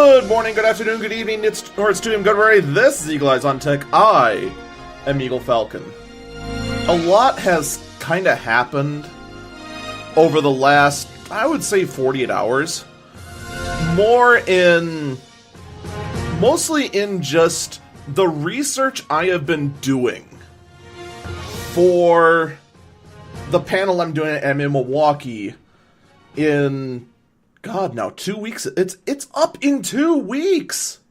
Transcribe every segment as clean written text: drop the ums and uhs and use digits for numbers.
Good morning, good afternoon, good evening, it's Doom Goodberry. This is eagleeyes.tech. I am Eagle Falcon. A lot has kind of happened over the last, I would say, 48 hours. Mostly in just the research I have been doing for the panel I'm doing at Milwaukee in... God, now 2 weeks. It's up in 2 weeks.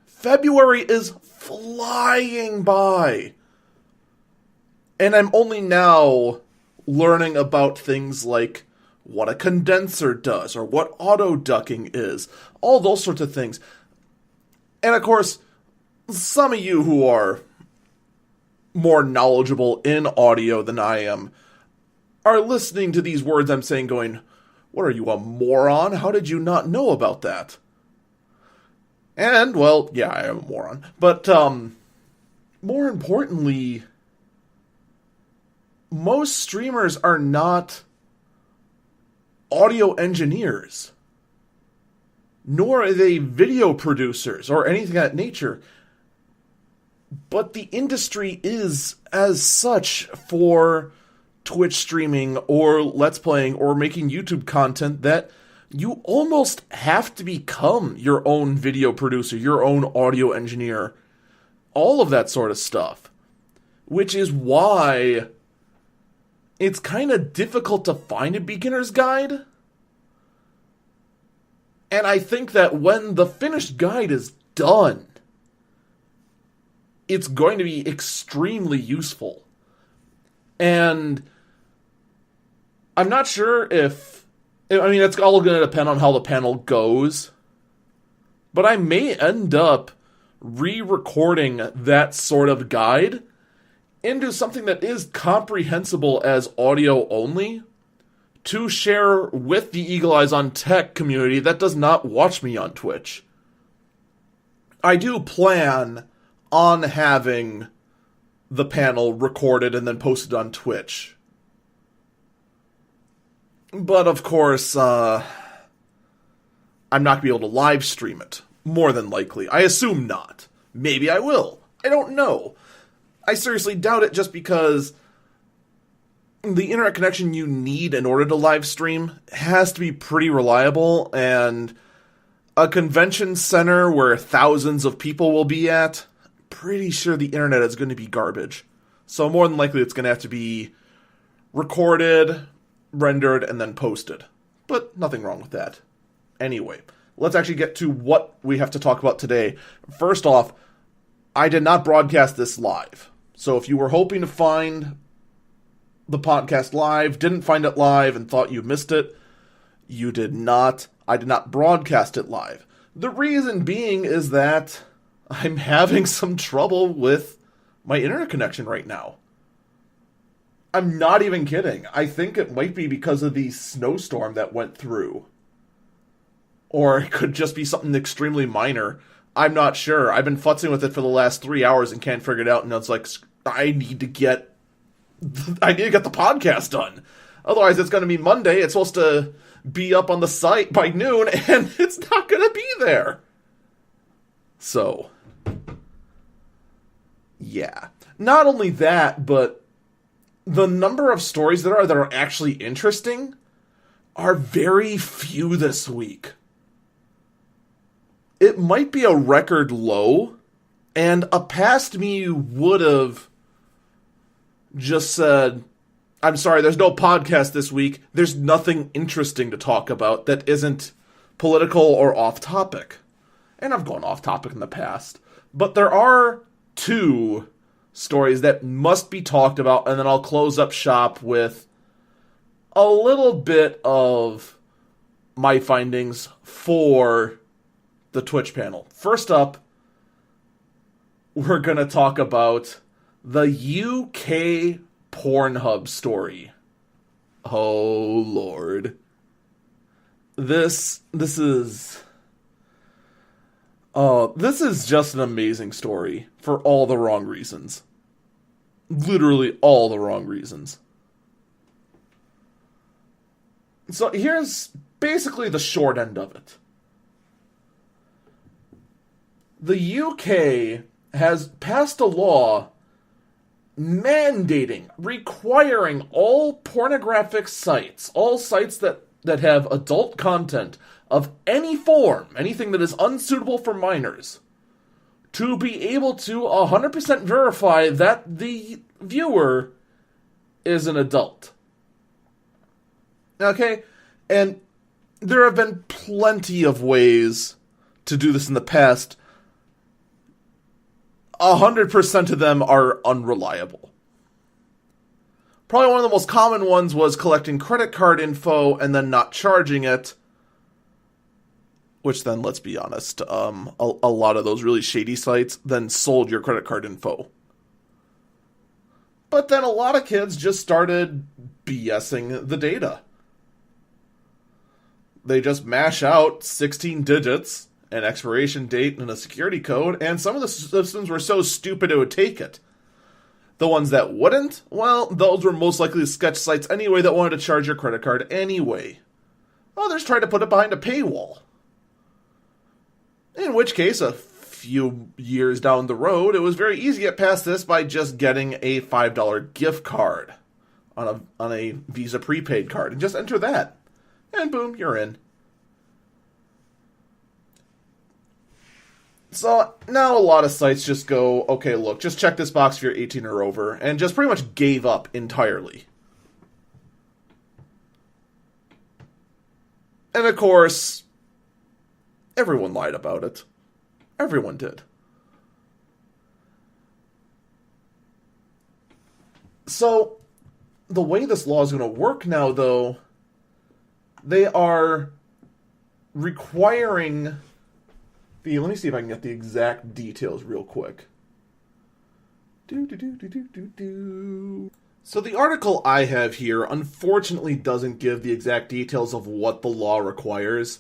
February is flying by. And I'm only now learning about things like what a condenser does or what auto ducking is. All those sorts of things. And of course, some of you who are more knowledgeable in audio than I am are listening to these words I'm saying going, what are you, a moron? How did you not know about that? And, well, yeah, I am a moron. But, more importantly, most streamers are not audio engineers. Nor are they video producers or anything of that nature. But the industry is, as such, for Twitch streaming or Let's Playing or making YouTube content that you almost have to become your own video producer, your own audio engineer, all of that sort of stuff. Which is why it's kind of difficult to find a beginner's guide. And I think that when the finished guide is done, it's going to be extremely useful. And I'm not sure if... I mean, it's all going to depend on how the panel goes. But I may end up re-recording that sort of guide into something that is comprehensible as audio only to share with the Eagle Eyes on Tech community that does not watch me on Twitch. I do plan on having the panel recorded and then posted on Twitch. But, of course, I'm not going to be able to live stream it. More than likely. I assume not. Maybe I will. I don't know. I seriously doubt it just because the internet connection you need in order to live stream has to be pretty reliable, and a convention center where thousands of people will be at, pretty sure the internet is going to be garbage. So more than likely it's going to have to be recorded, rendered, and then posted. But nothing wrong with that. Anyway, let's actually get to what we have to talk about today. First off, I did not broadcast this live. So if you were hoping to find the podcast live, didn't find it live, and thought you missed it, you did not. I did not broadcast it live. The reason being is that I'm having some trouble with my internet connection right now. I'm not even kidding. I think it might be because of the snowstorm that went through. Or it could just be something extremely minor. I'm not sure. I've been futzing with it for the last 3 hours and can't figure it out. And it's like, I need to get the podcast done. Otherwise, it's going to be Monday. It's supposed to be up on the site by noon, and it's not going to be there. So, yeah. Not only that, but the number of stories that are actually interesting are very few this week. It might be a record low, and a past me would have just said, I'm sorry, there's no podcast this week. There's nothing interesting to talk about that isn't political or off topic. And I've gone off topic in the past. But there are two stories that must be talked about, and then I'll close up shop with a little bit of my findings for the Twitch panel. First up, we're going to talk about the UK Pornhub story. Oh, Lord. This is just an amazing story for all the wrong reasons. Literally all the wrong reasons. So here's basically the short end of it. the UK has passed a law mandating, requiring all pornographic sites, all sites that have adult content of any form, anything that is unsuitable for minors, to be able to 100% verify that the viewer is an adult. Okay? And there have been plenty of ways to do this in the past. 100% of them are unreliable. Probably one of the most common ones was collecting credit card info and then not charging it. Which then, let's be honest, a lot of those really shady sites then sold your credit card info. But then a lot of kids just started BSing the data. They just mash out 16 digits, an expiration date, and a security code, and some of the systems were so stupid it would take it. The ones that wouldn't, well, those were most likely sketch sites anyway that wanted to charge your credit card anyway. Others tried to put it behind a paywall. In which case, a few years down the road, it was very easy to get past this by just getting a $5 gift card on a Visa prepaid card, and just enter that. And boom, you're in. So now a lot of sites just go, okay, look, just check this box if you're 18 or over, and just pretty much gave up entirely. And of course, everyone lied about it. Everyone did. So, the way this law is going to work now, though, they are requiring let me see if I can get the exact details real quick. So the article I have here unfortunately doesn't give the exact details of what the law requires.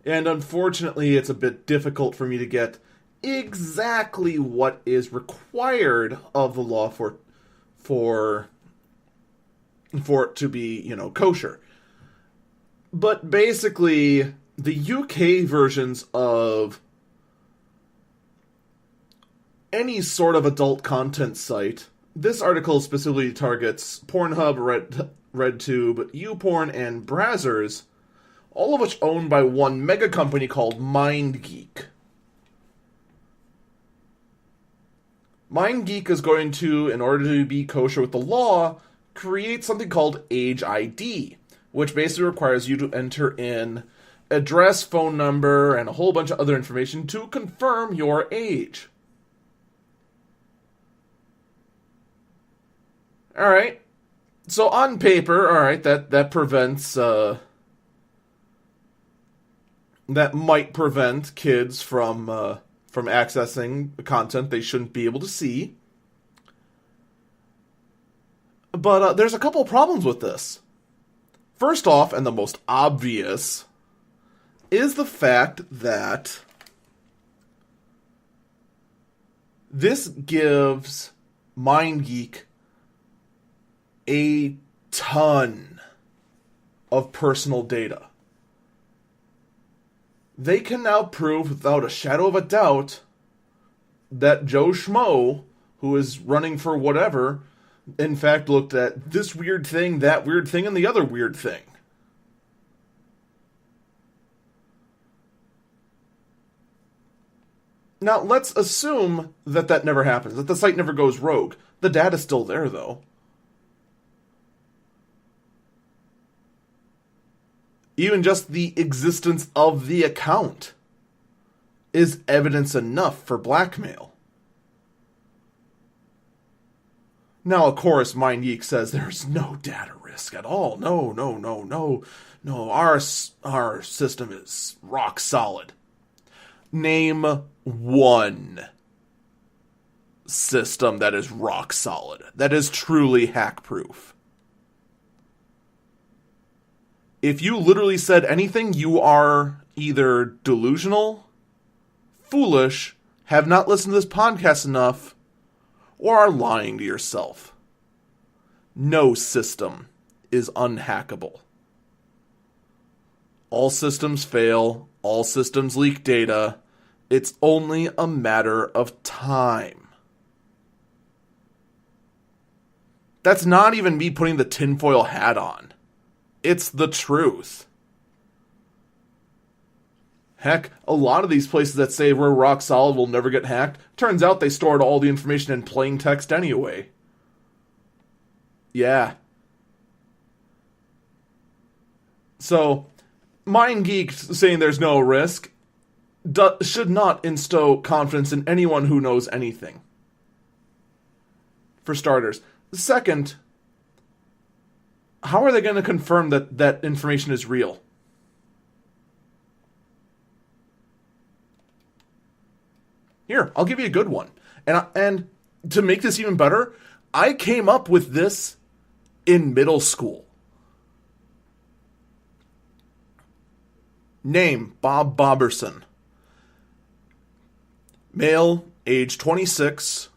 And unfortunately, it's a bit difficult for me to get exactly what is required of the law for it to be, kosher. But basically, the UK versions of any sort of adult content site, this article specifically targets Pornhub, RedTube, YouPorn, and Brazzers, all of which owned by one mega company called MindGeek. MindGeek is going to, in order to be kosher with the law, create something called Age ID, which basically requires you to enter in address, phone number, and a whole bunch of other information to confirm your age. Alright. So on paper, alright, that prevents, that might prevent kids from accessing content they shouldn't be able to see. But there's a couple problems with this. First off, and the most obvious, is the fact that this gives MindGeek a ton of personal data. They can now prove without a shadow of a doubt that Joe Schmo, who is running for whatever, in fact looked at this weird thing, that weird thing, and the other weird thing. Now, let's assume that never happens, that the site never goes rogue. The data's still there, though. Even just the existence of the account is evidence enough for blackmail. Now, of course, MindGeek says there's no data risk at all. No. Our system is rock solid. Name one system that is rock solid, that is truly hack-proof. If you literally said anything, you are either delusional, foolish, have not listened to this podcast enough, or are lying to yourself. No system is unhackable. All systems fail, all systems leak data, It's only a matter of time. That's not even me putting the tinfoil hat on. It's the truth. Heck, a lot of these places that say we're rock solid, will never get hacked, turns out they stored all the information in plain text anyway. Yeah. So, MindGeek saying there's no risk should not instow confidence in anyone who knows anything. For starters. Second, how are they going to confirm that that information is real? Here, I'll give you a good one. And to make this even better, I came up with this in middle school. Name, Bob Boberson. Male, age 26,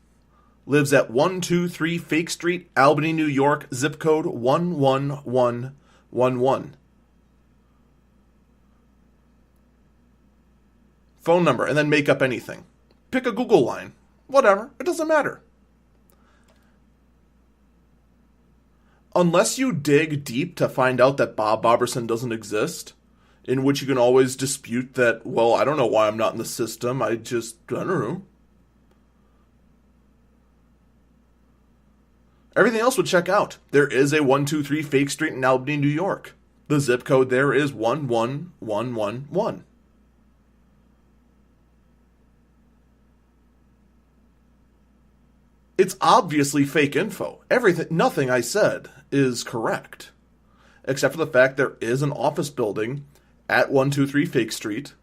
lives at 123 Fake Street, Albany, New York, zip code 11111. Phone number, and then make up anything. Pick a Google line. Whatever, it doesn't matter. Unless you dig deep to find out that Bob Boberson doesn't exist, in which you can always dispute that, well, I don't know why I'm not in the system, I don't know. Everything else would check out. There is a 123 Fake Street in Albany, New York. The zip code there is 11111. It's obviously fake info. Nothing I said is correct. Except for the fact there is an office building at 123 Fake Street,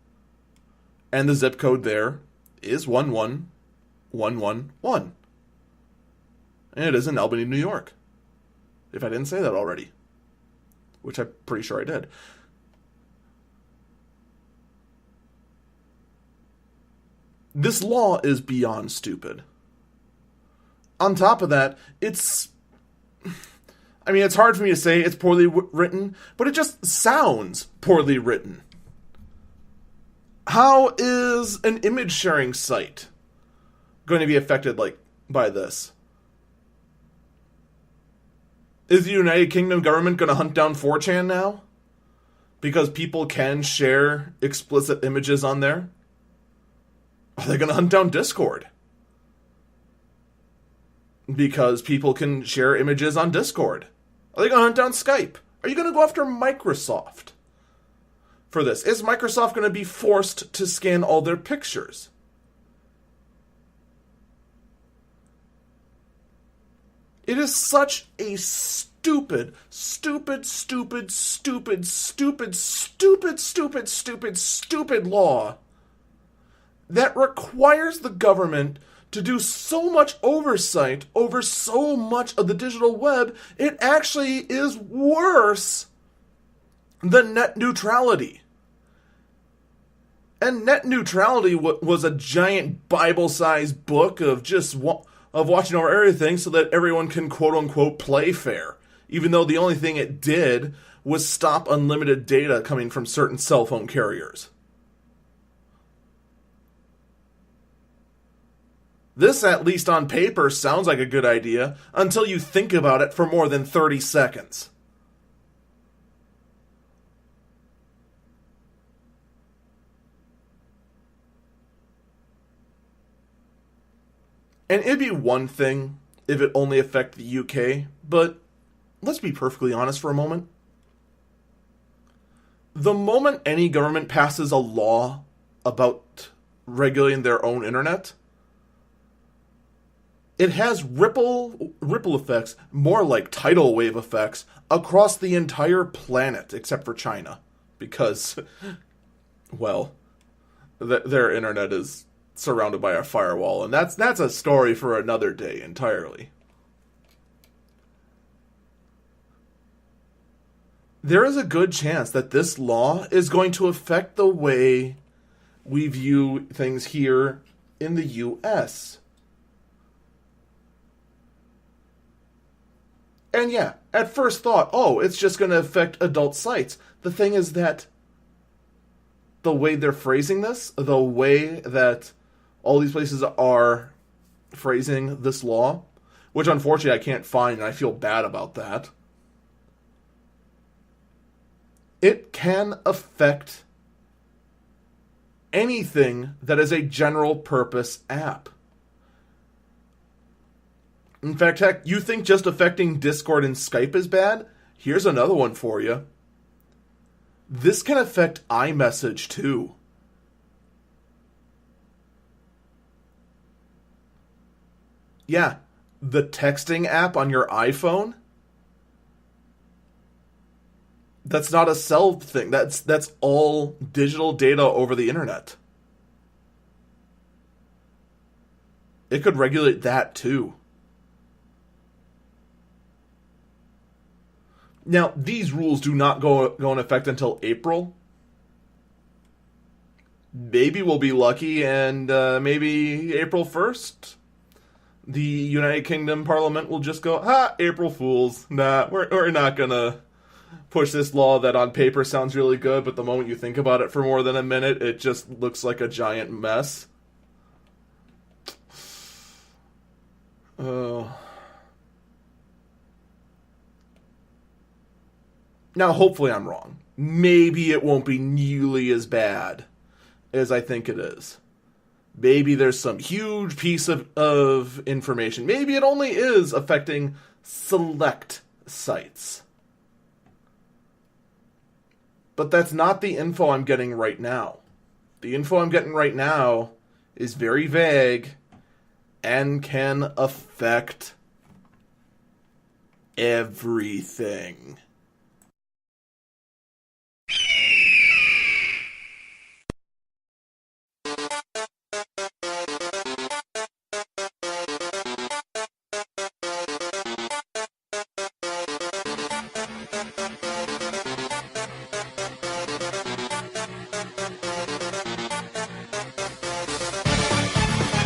and the zip code there is 11111. And it is in Albany, New York. If I didn't say that already. Which I'm pretty sure I did. This law is beyond stupid. On top of that, it's hard for me to say it's poorly written, but it just sounds poorly written. How is an image sharing site going to be affected by this? Is the United Kingdom government going to hunt down 4chan now? Because people can share explicit images on there? Are they going to hunt down Discord? Because people can share images on Discord. Are they going to hunt down Skype? Are you going to go after Microsoft for this? Is Microsoft going to be forced to scan all their pictures? It is such a stupid law that requires the government to do so much oversight over so much of the digital web, it actually is worse than net neutrality. And net neutrality was a giant Bible-sized book of watching over everything so that everyone can quote-unquote play fair, even though the only thing it did was stop unlimited data coming from certain cell phone carriers. This, at least on paper, sounds like a good idea until you think about it for more than 30 seconds. And it'd be one thing if it only affected the UK, but let's be perfectly honest for a moment. The moment any government passes a law about regulating their own internet, it has ripple effects, more like tidal wave effects, across the entire planet, except for China. Because, well, their internet is surrounded by a firewall, and that's a story for another day entirely. There is a good chance that this law is going to affect the way we view things here in the US. And yeah, at first thought, it's just going to affect adult sites. The thing is that the way they're phrasing this, the way that all these places are phrasing this law, which unfortunately I can't find, and I feel bad about that, it can affect anything that is a general purpose app. In fact, heck, you think just affecting Discord and Skype is bad? Here's another one for you. This can affect iMessage too. Yeah, the texting app on your iPhone. That's not a cell thing. That's all digital data over the internet. It could regulate that too. Now, these rules do not go in effect until April. Maybe we'll be lucky, and maybe April 1st, the United Kingdom Parliament will just go, April Fools. Nah, we're not gonna push this law that on paper sounds really good, but the moment you think about it for more than a minute, it just looks like a giant mess. Now, hopefully I'm wrong. Maybe it won't be nearly as bad as I think it is. Maybe there's some huge piece of information. Maybe it only is affecting select sites. But that's not the info I'm getting right now. The info I'm getting right now is very vague and can affect everything.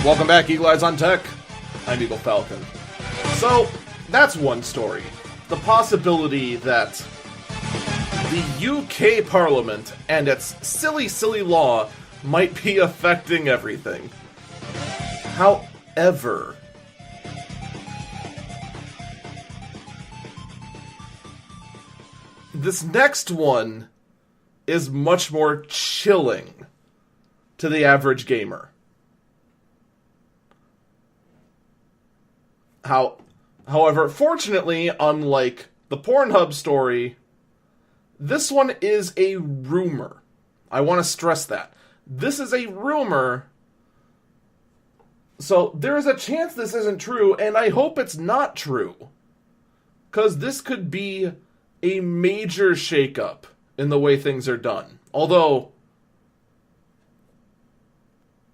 Welcome back, Eagle Eyes on Tech. I'm Eagle Falcon. So, that's one story. The possibility that the UK Parliament and its silly, silly law might be affecting everything. However, this next one is much more chilling to the average gamer. However, fortunately, unlike the Pornhub story, this one is a rumor. I want to stress that. This is a rumor, so there is a chance this isn't true, and I hope it's not true. Because this could be a major shakeup in the way things are done. Although,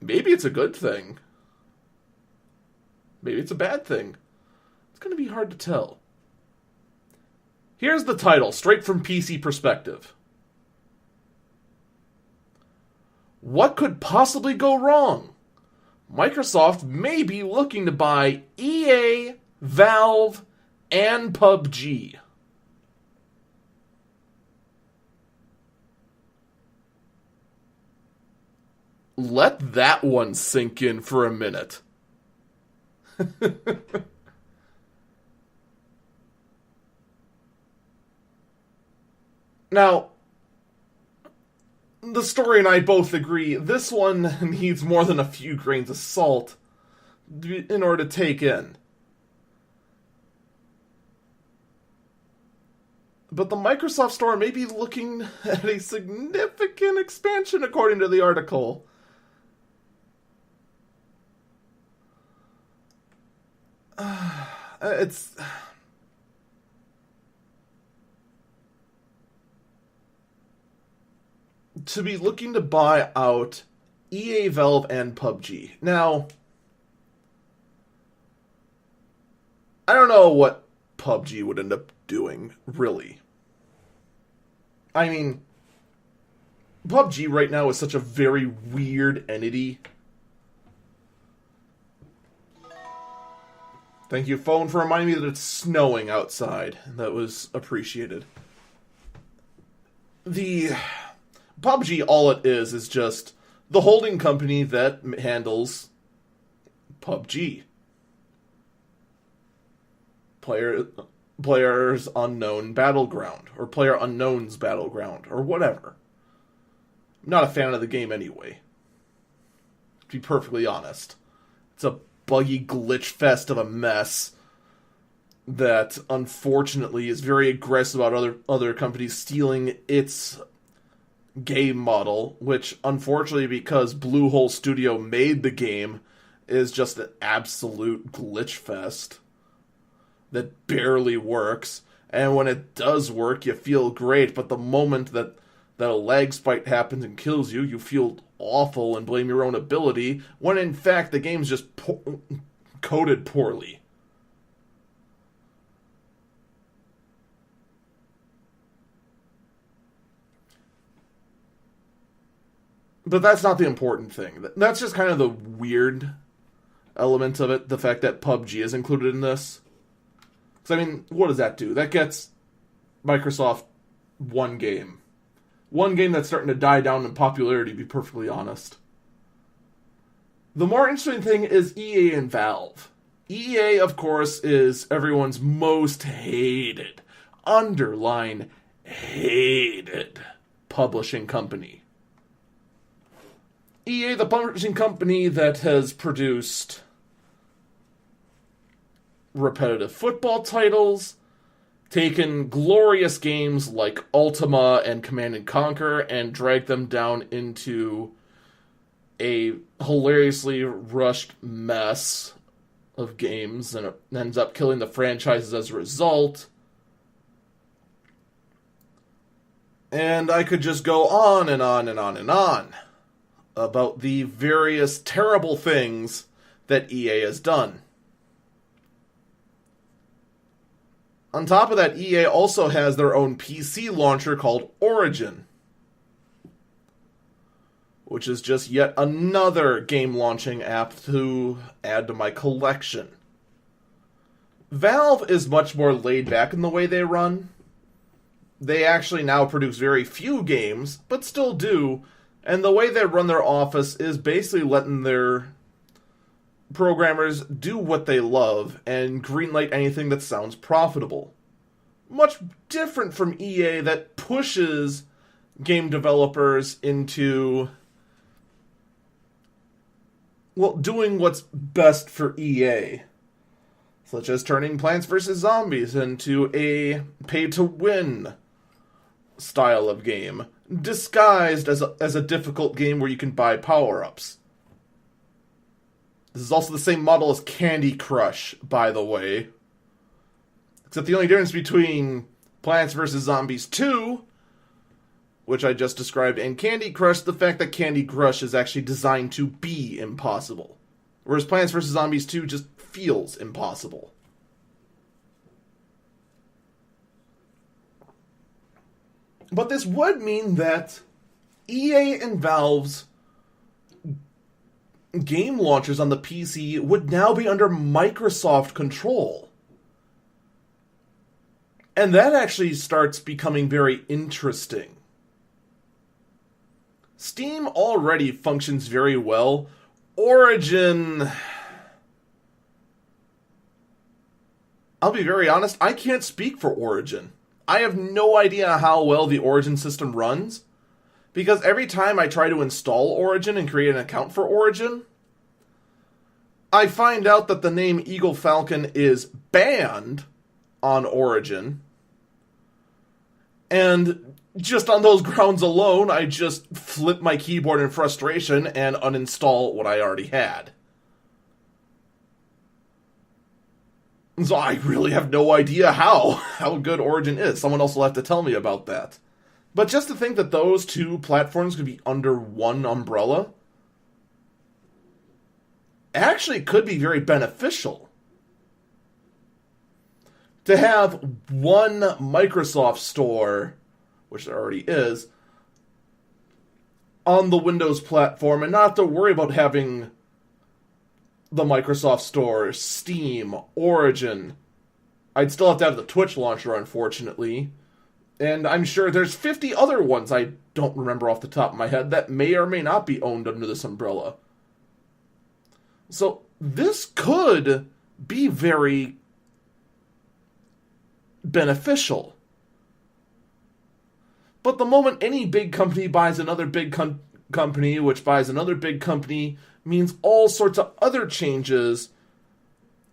maybe it's a good thing. Maybe it's a bad thing. It's going to be hard to tell. Here's the title, straight from PC Perspective. What could possibly go wrong? Microsoft may be looking to buy EA, Valve, and PUBG. Let that one sink in for a minute. Now, the story and I both agree, this one needs more than a few grains of salt in order to take in. But the Microsoft Store may be looking at a significant expansion, according to the article. It's... to be looking to buy out EA, Valve, and PUBG. Now, I don't know what PUBG would end up doing, really. I mean, PUBG right now is such a very weird entity. Thank you, phone, for reminding me that it's snowing outside. That was appreciated. PUBG, all it is just the holding company that handles PUBG. Players Unknown Battleground, or Player Unknown's Battleground, or whatever. I'm not a fan of the game anyway. To be perfectly honest. It's a buggy glitch fest of a mess that unfortunately is very aggressive about other companies stealing its game model, which unfortunately, because Bluehole Studio made the game, is just an absolute glitch fest that barely works. And when it does work, you feel great, but the moment that a lag spike happens and kills you, you feel awful and blame your own ability, when in fact the game's just coded poorly. But that's not the important thing. That's just kind of the weird element of it, the fact that PUBG is included in this. Because, I mean, what does that do? That gets Microsoft one game. One game that's starting to die down in popularity, to be perfectly honest. The more interesting thing is EA and Valve. EA, of course, is everyone's most hated, underline hated, publishing company. EA, the publishing company that has produced repetitive football titles, taken glorious games like Ultima and Command & Conquer and dragged them down into a hilariously rushed mess of games, and it ends up killing the franchises as a result. And I could just go on and on and on and on about the various terrible things that EA has done. On top of that, EA also has their own PC launcher called Origin, which is just yet another game launching app to add to my collection. Valve is much more laid back in the way they run. They actually now produce very few games, but still do, and the way they run their office is basically letting their programmers do what they love and greenlight anything that sounds profitable. Much different from EA that pushes game developers into, well, doing what's best for EA. Such as turning Plants vs. Zombies into a pay-to-win style of game, disguised as a difficult game where you can buy power-ups. This is also the same model as Candy Crush, by the way. Except the only difference between Plants vs. Zombies 2, which I just described, and Candy Crush, the fact that Candy Crush is actually designed to be impossible. Whereas Plants vs. Zombies 2 just feels impossible. But this would mean that EA and Valve's game launchers on the PC would now be under Microsoft control. And that actually starts becoming very interesting. Steam already functions very well. Origin, I'll be very honest, I can't speak for Origin. I have no idea how well the Origin system runs, because every time I try to install Origin and create an account for Origin, I find out that the name Eagle Falcon is banned on Origin, and just on those grounds alone, I just flip my keyboard in frustration and uninstall what I already had. So I really have no idea how good Origin is. Someone else will have to tell me about that. But just to think that those two platforms could be under one umbrella actually could be very beneficial. To have one Microsoft store, which there already is, on the Windows platform and not have to worry about having the Microsoft Store, Steam, Origin. I'd still have to have the Twitch launcher, unfortunately. And I'm sure there's 50 other ones I don't remember off the top of my head that may or may not be owned under this umbrella. So this could be very beneficial. But the moment any big company buys another big company, which buys another big company, means all sorts of other changes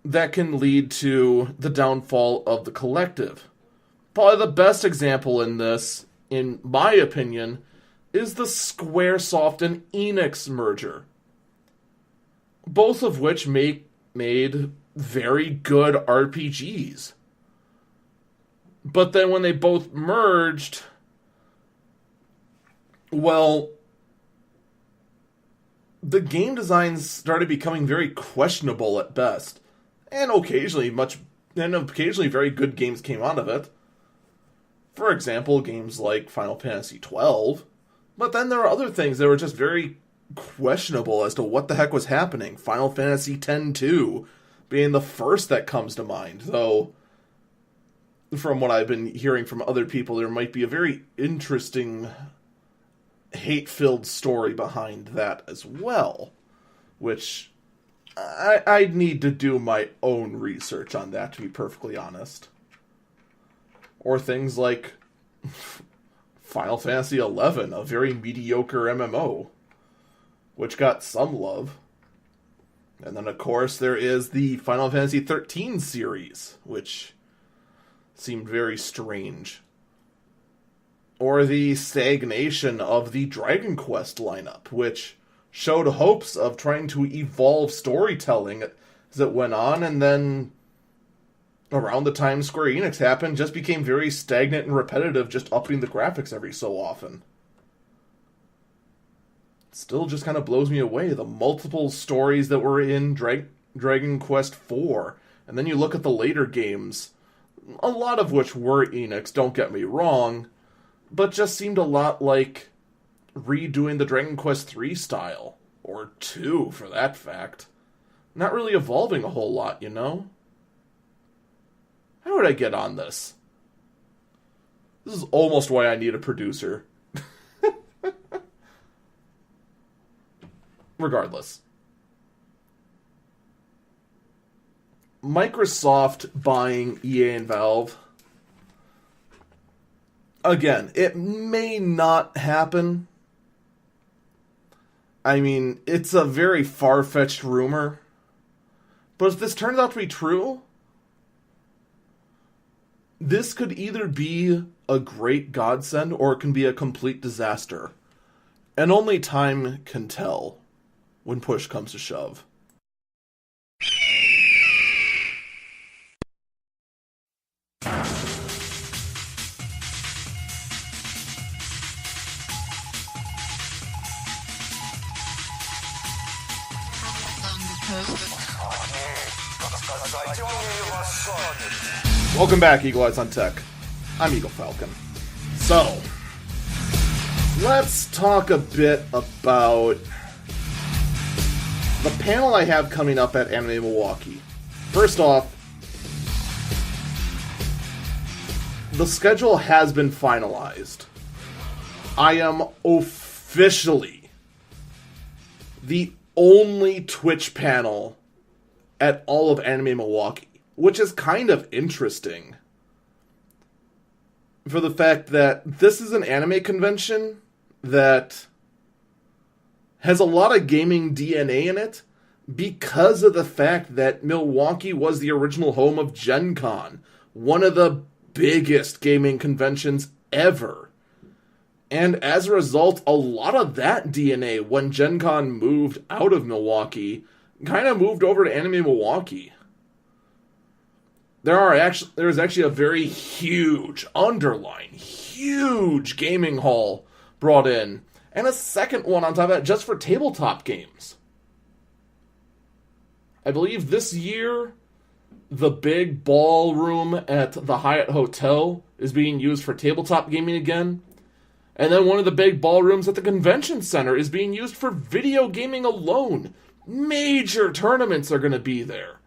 that can lead to the downfall of the collective. Probably the best example in this, in my opinion, is the Squaresoft and Enix merger. Both of which made very good RPGs. But then when they both merged, well, the game designs started becoming very questionable at best. And occasionally very good games came out of it. For example, games like Final Fantasy XII. But then there were other things that were just very questionable as to what the heck was happening. Final Fantasy X-2 being the first that comes to mind. Though, from what I've been hearing from other people, there might be a very interesting hate-filled story behind that as well. Which I'd need to do my own research on that, to be perfectly honest. Or things like Final Fantasy XI, a very mediocre MMO, which got some love. And then, of course, there is the Final Fantasy XIII series, which seemed very strange. Or the stagnation of the Dragon Quest lineup, which showed hopes of trying to evolve storytelling as it went on, and then around the time Square Enix happened, just became very stagnant and repetitive, just upping the graphics every so often. It still just kind of blows me away, the multiple stories that were in Dragon Quest IV. And then you look at the later games, a lot of which were Enix, don't get me wrong, but just seemed a lot like redoing the Dragon Quest III style, or 2 for that fact. Not really evolving a whole lot, you know? How would I get on this? This is almost why I need a producer. Regardless. Microsoft buying EA and Valve. Again, it may not happen. I mean, it's a very far-fetched rumor. But if this turns out to be true, this could either be a great godsend or it can be a complete disaster. And only time can tell when push comes to shove. Welcome back, eagleeyes.tech. I'm Eagle Falcon. So, let's talk a bit about the panel I have coming up at Anime Milwaukee. First off, the schedule has been finalized. I am officially the only Twitch panel at all of Anime Milwaukee, which is kind of interesting for the fact that this is an anime convention that has a lot of gaming DNA in it because of the fact that Milwaukee was the original home of Gen Con, one of the biggest gaming conventions ever. And as a result, a lot of that DNA, when Gen Con moved out of Milwaukee, kind of moved over to Anime Milwaukee. There's actually a very huge gaming hall brought in, and a second one on top of that just for tabletop games. I believe this year, the big ballroom at the Hyatt Hotel is being used for tabletop gaming again. And then one of the big ballrooms at the convention center is being used for video gaming alone. Major tournaments are going to be there.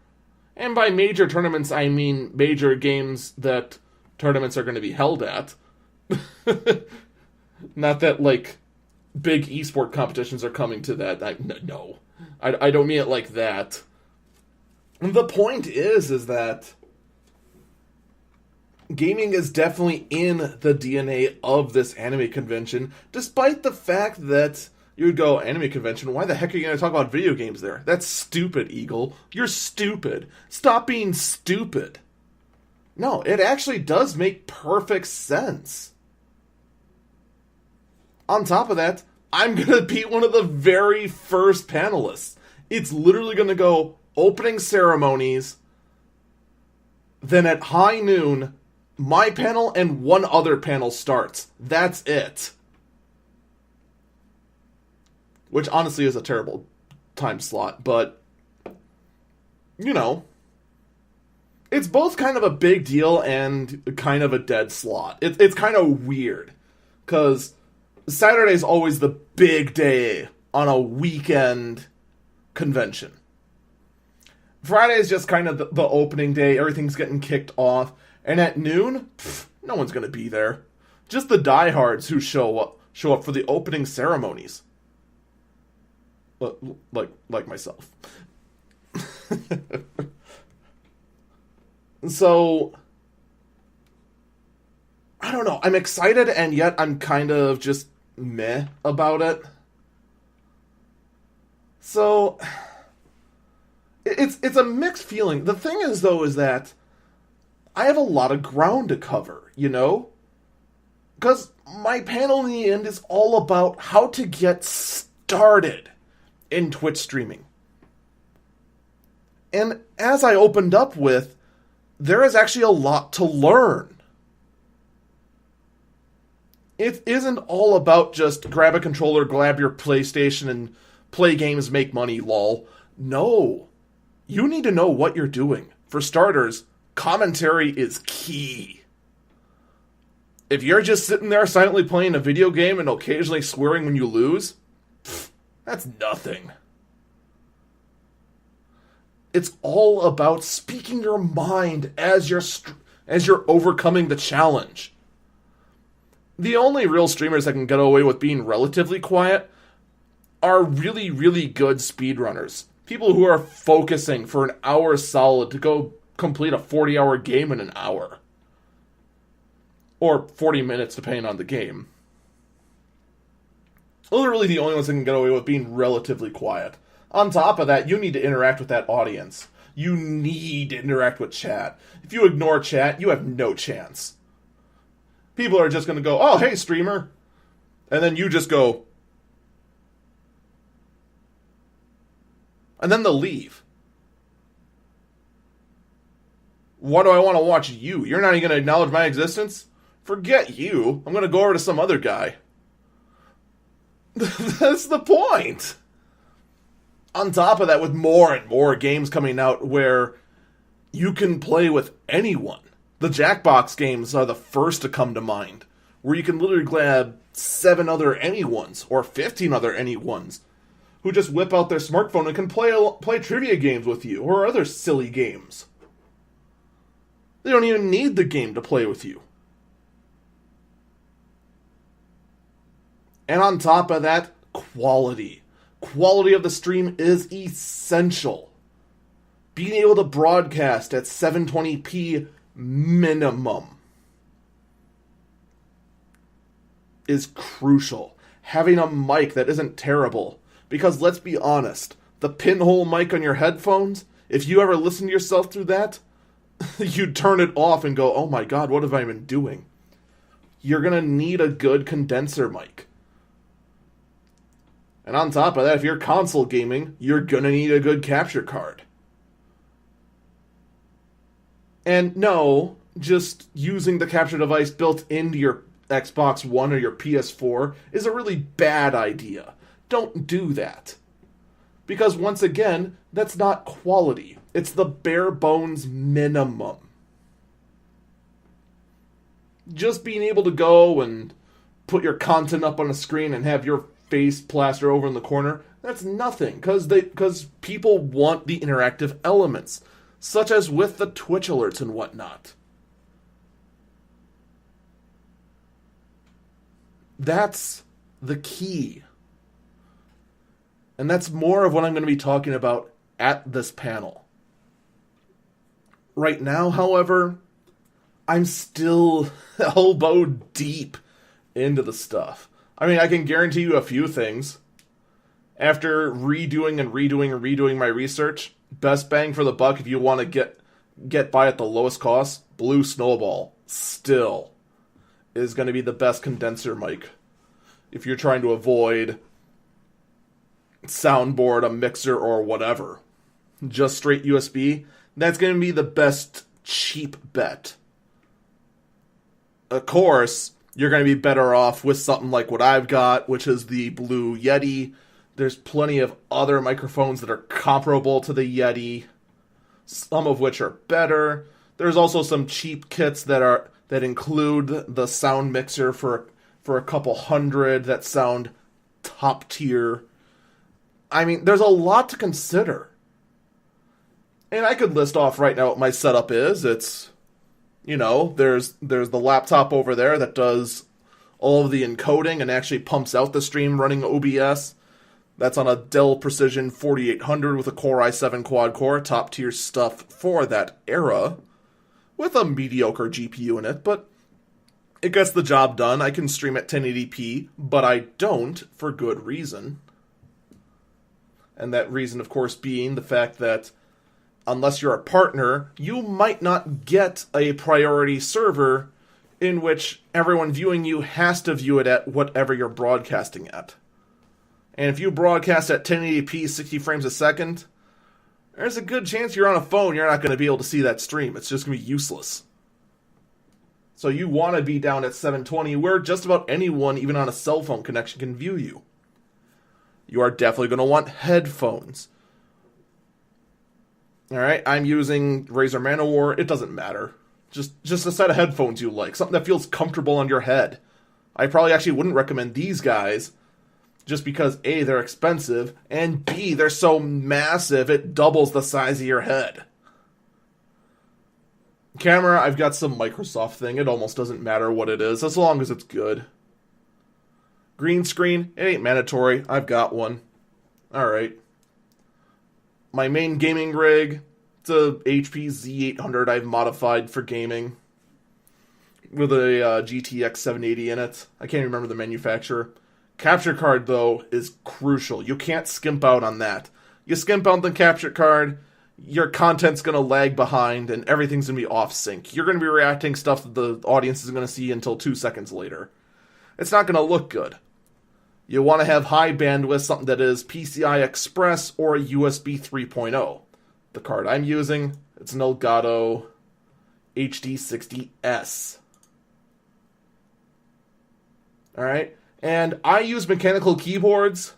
And by major tournaments, I mean major games that tournaments are going to be held at. Not that, like, big esport competitions are coming to that. No. I don't mean it like that. The point is that gaming is definitely in the DNA of this anime convention, despite the fact that you would go, anime convention, why the heck are you going to talk about video games there? That's stupid, Eagle. You're stupid. Stop being stupid. No, it actually does make perfect sense. On top of that, I'm going to be one of the very first panelists. It's literally going to go opening ceremonies, then at high noon, my panel and one other panel starts. That's it. Which honestly is a terrible time slot, but, you know, it's both kind of a big deal and kind of a dead slot. It's kind of weird, because Saturday's always the big day on a weekend convention. Friday is just kind of the opening day. Everything's getting kicked off. And at noon, no one's going to be there. Just the diehards who show up for the opening ceremonies. Like myself. So, I don't know. I'm excited, and yet I'm kind of just meh about it. So, it's a mixed feeling. The thing is, though, is that I have a lot of ground to cover, you know? Because my panel in the end is all about how to get started in Twitch streaming. And as I opened up with, there is actually a lot to learn. It isn't all about just grab a controller, grab your PlayStation, and play games, make money, lol. No. You need to know what you're doing. For starters, commentary is key. If you're just sitting there silently playing a video game and occasionally swearing when you lose, that's nothing. It's all about speaking your mind as you're overcoming the challenge. The only real streamers that can get away with being relatively quiet are really, really good speedrunners. People who are focusing for an hour solid to go complete a 40-hour game in an hour. Or 40 minutes, depending on the game. Literally the only ones that can get away with being relatively quiet. On top of that, you need to interact with that audience. You need to interact with chat. If you ignore chat, you have no chance. People are just going to go, oh, hey, streamer. And then you just go. And then they'll leave. Why do I want to watch you? You're not even going to acknowledge my existence? Forget you. I'm going to go over to some other guy. That's the point. On top of that, with more and more games coming out where you can play with anyone. The Jackbox games are the first to come to mind, where you can literally grab 7 other anyones, or 15 other anyones, who just whip out their smartphone and can play trivia games with you, or other silly games. They don't even need the game to play with you. And on top of that, quality. Quality of the stream is essential. Being able to broadcast at 720p minimum is crucial. Having a mic that isn't terrible. Because let's be honest, the pinhole mic on your headphones, if you ever listen to yourself through that, you turn it off and go, oh my god, what have I been doing? You're going to need a good condenser mic. And on top of that, if you're console gaming, you're going to need a good capture card. And no, just using the capture device built into your Xbox One or your PS4 is a really bad idea. Don't do that. Because once again, that's not quality. It's the bare bones minimum. Just being able to go and put your content up on a screen and have your face plastered over in the corner, that's nothing. Because people want the interactive elements. Such as with the Twitch alerts and whatnot. That's the key. And that's more of what I'm going to be talking about at this panel. Right now, however, I'm still elbow deep into the stuff. I mean, I can guarantee you a few things. After redoing my research, best bang for the buck if you want to get by at the lowest cost, Blue Snowball still is going to be the best condenser mic. If you're trying to avoid soundboard, a mixer, or whatever. Just straight USB, that's going to be the best cheap bet. Of course, you're going to be better off with something like what I've got, which is the Blue Yeti. There's plenty of other microphones that are comparable to the Yeti, some of which are better. There's also some cheap kits that include the sound mixer for a couple hundred that sound top tier. I mean, there's a lot to consider. And I could list off right now what my setup is. It's, there's the laptop over there that does all of the encoding and actually pumps out the stream running OBS. That's on a Dell Precision 4800 with a Core i7 quad-core, top-tier stuff for that era, with a mediocre GPU in it, but it gets the job done. I can stream at 1080p, but I don't for good reason. And that reason, of course, being the fact that unless you're a partner, you might not get a priority server in which everyone viewing you has to view it at whatever you're broadcasting at. And if you broadcast at 1080p, 60 frames a second, there's a good chance you're on a phone, you're not going to be able to see that stream. It's just going to be useless. So you want to be down at 720 where just about anyone, even on a cell phone connection, can view you. You are definitely going to want headphones. Alright, I'm using Razer Manowar. It doesn't matter. Just a set of headphones you like. Something that feels comfortable on your head. I probably actually wouldn't recommend these guys just because A, they're expensive, and B, they're so massive it doubles the size of your head. Camera, I've got some Microsoft thing. It almost doesn't matter what it is, as long as it's good. Green screen, it ain't mandatory. I've got one. Alright. My main gaming rig, it's a HP Z800 I've modified for gaming. With a GTX 780 in it. I can't remember the manufacturer. Capture card, though, is crucial. You can't skimp out on that. You skimp out the capture card, your content's going to lag behind, and everything's going to be off sync. You're going to be reacting stuff that the audience is going to see until 2 seconds later. It's not going to look good. You want to have high bandwidth, something that is PCI Express or USB 3.0. The card I'm using, it's an Elgato HD60S. Alright? And I use mechanical keyboards.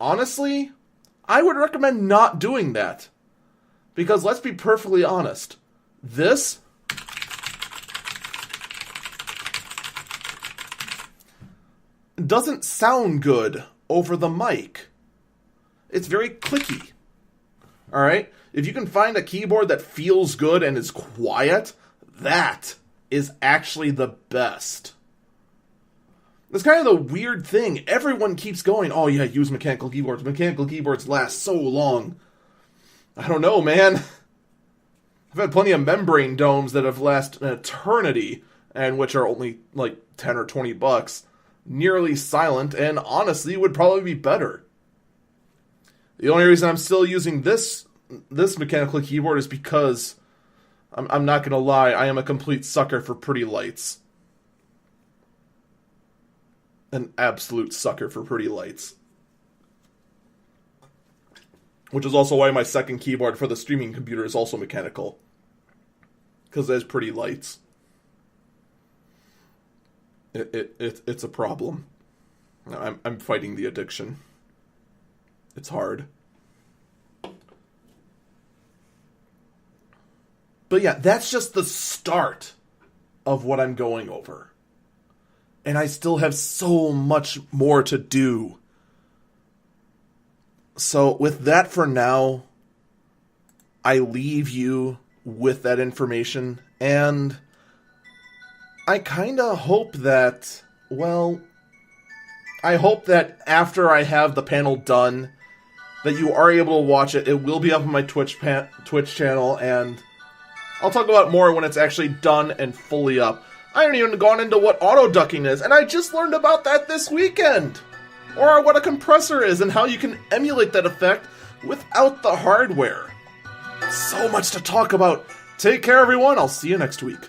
Honestly, I would recommend not doing that. Because let's be perfectly honest. This doesn't sound good over the mic. It's very clicky. Alright? If you can find a keyboard that feels good and is quiet, that is actually the best. It's kind of the weird thing. Everyone keeps going, oh yeah, use mechanical keyboards. Mechanical keyboards last so long. I don't know, man. I've had plenty of membrane domes that have lasted an eternity, and which are only like 10 or 20 bucks. Nearly silent, and honestly would probably be better. The only reason I'm still using this mechanical keyboard is because, I'm not gonna lie, I am a complete sucker for pretty lights. An absolute sucker for pretty lights. Which is also why my second keyboard for the streaming computer is also mechanical. Because there's pretty lights. It's a problem. I'm fighting the addiction. It's hard. But yeah, that's just the start of what I'm going over. And I still have so much more to do. So with that for now, I leave you with that information, and I kind of hope that, well, I hope that after I have the panel done, that you are able to watch it. It will be up on my Twitch channel, and I'll talk about it more when it's actually done and fully up. I haven't even gone into what auto-ducking is, and I just learned about that this weekend! Or what a compressor is, and how you can emulate that effect without the hardware. So much to talk about. Take care, everyone. I'll see you next week.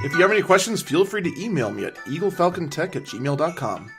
If you have any questions, feel free to email me at eagleeyes.tech@gmail.com.